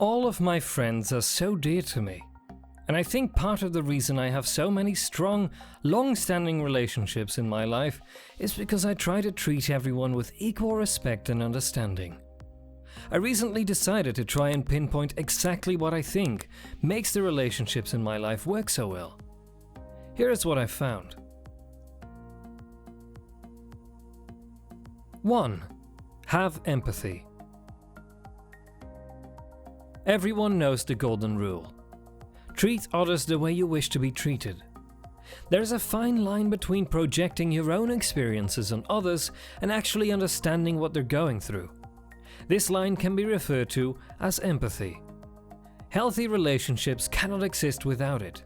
All of my friends are so dear to me, and I think part of the reason I have so many strong, long-standing relationships in my life is because I try to treat everyone with equal respect and understanding. I recently decided to try and pinpoint exactly what I think makes the relationships in my life work so well. Here is what I found. 1. Have empathy. Everyone knows the golden rule. Treat others the way you wish to be treated. There's a fine line between projecting your own experiences on others and actually understanding what they're going through. This line can be referred to as empathy. Healthy relationships cannot exist without it,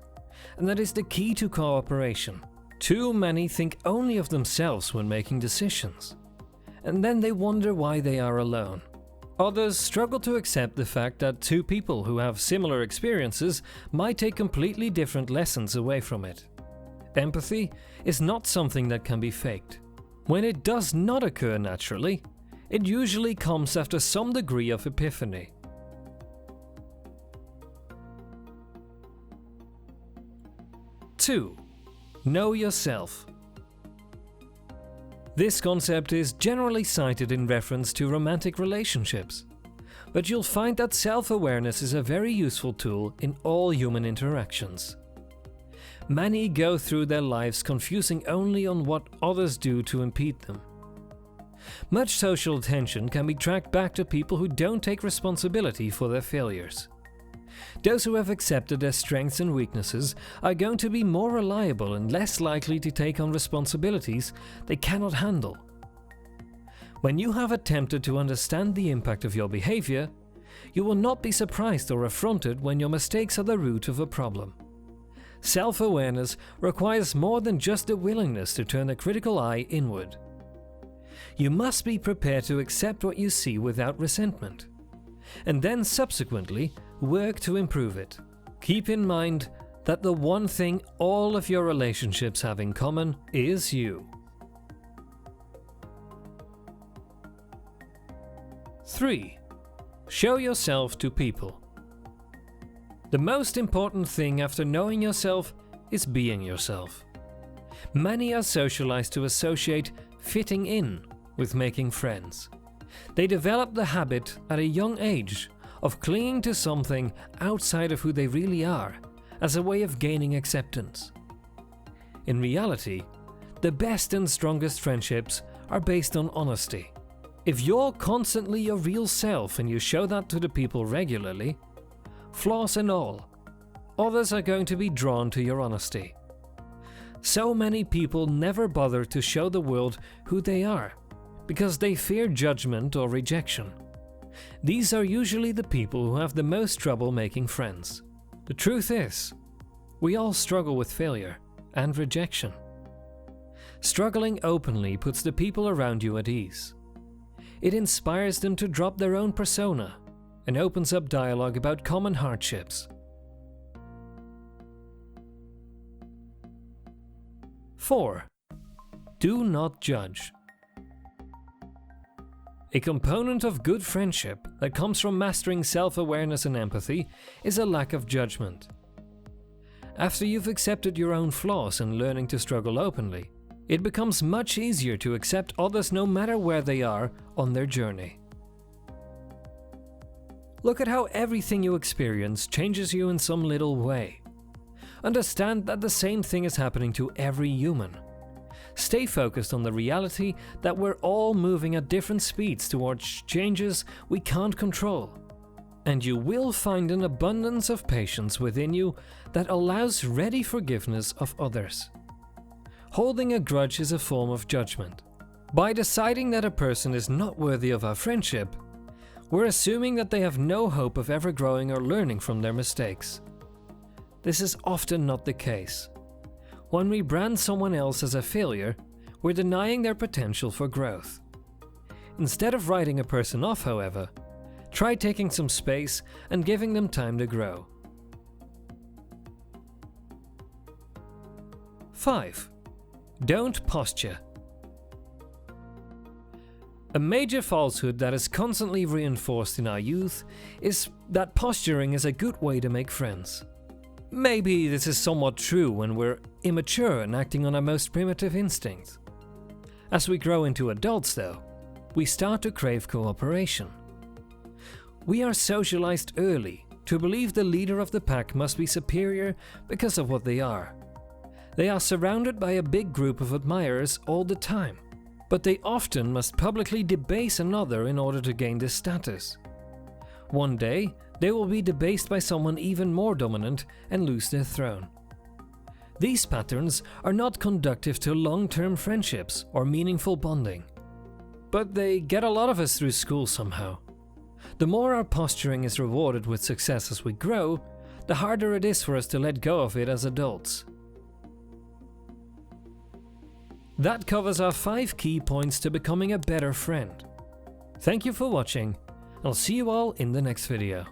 and that is the key to cooperation. Too many think only of themselves when making decisions, and then they wonder why they are alone. Others struggle to accept the fact that two people who have similar experiences might take completely different lessons away from it. Empathy is not something that can be faked. When it does not occur naturally, it usually comes after some degree of epiphany. Two, know yourself. This concept is generally cited in reference to romantic relationships, but you'll find that self-awareness is a very useful tool in all human interactions. Many go through their lives confusing only on what others do to impede them. Much social attention can be tracked back to people who don't take responsibility for their failures. Those who have accepted their strengths and weaknesses are going to be more reliable and less likely to take on responsibilities they cannot handle. When you have attempted to understand the impact of your behavior, you will not be surprised or affronted when your mistakes are the root of a problem. Self-awareness requires more than just the willingness to turn a critical eye inward. You must be prepared to accept what you see without resentment, and then subsequently work to improve it. Keep in mind that the one thing all of your relationships have in common is you. 3. Show yourself to people. The most important thing after knowing yourself is being yourself. Many are socialized to associate fitting in with making friends. They develop the habit at a young age of clinging to something outside of who they really are as a way of gaining acceptance. In reality, the best and strongest friendships are based on honesty. If you're constantly your real self and you show that to the people regularly, flaws and all, others are going to be drawn to your honesty. So many people never bother to show the world who they are because they fear judgment or rejection. These are usually the people who have the most trouble making friends. The truth is, we all struggle with failure and rejection. Struggling openly puts the people around you at ease. It inspires them to drop their own persona and opens up dialogue about common hardships. 4. Do not judge. A component of good friendship that comes from mastering self-awareness and empathy is a lack of judgment. After you've accepted your own flaws and learning to struggle openly, it becomes much easier to accept others no matter where they are on their journey. Look at how everything you experience changes you in some little way. Understand that the same thing is happening to every human. Stay focused on the reality that we're all moving at different speeds towards changes we can't control. And you will find an abundance of patience within you that allows ready forgiveness of others. Holding a grudge is a form of judgment. By deciding that a person is not worthy of our friendship, we're assuming that they have no hope of ever growing or learning from their mistakes. This is often not the case. When we brand someone else as a failure, we're denying their potential for growth. Instead of writing a person off, however, try taking some space and giving them time to grow. 5. Don't posture. A major falsehood that is constantly reinforced in our youth is that posturing is a good way to make friends. Maybe this is somewhat true when we're immature and acting on our most primitive instincts. As we grow into adults, though, we start to crave cooperation. We are socialized early to believe the leader of the pack must be superior because of what they are. They are surrounded by a big group of admirers all the time, but they often must publicly debase another in order to gain this status. One day, they will be debased by someone even more dominant and lose their throne. These patterns are not conducive to long-term friendships or meaningful bonding. But they get a lot of us through school somehow. The more our posturing is rewarded with success as we grow, the harder it is for us to let go of it as adults. That covers our 5 key points to becoming a better friend. Thank you for watching. I'll see you all in the next video.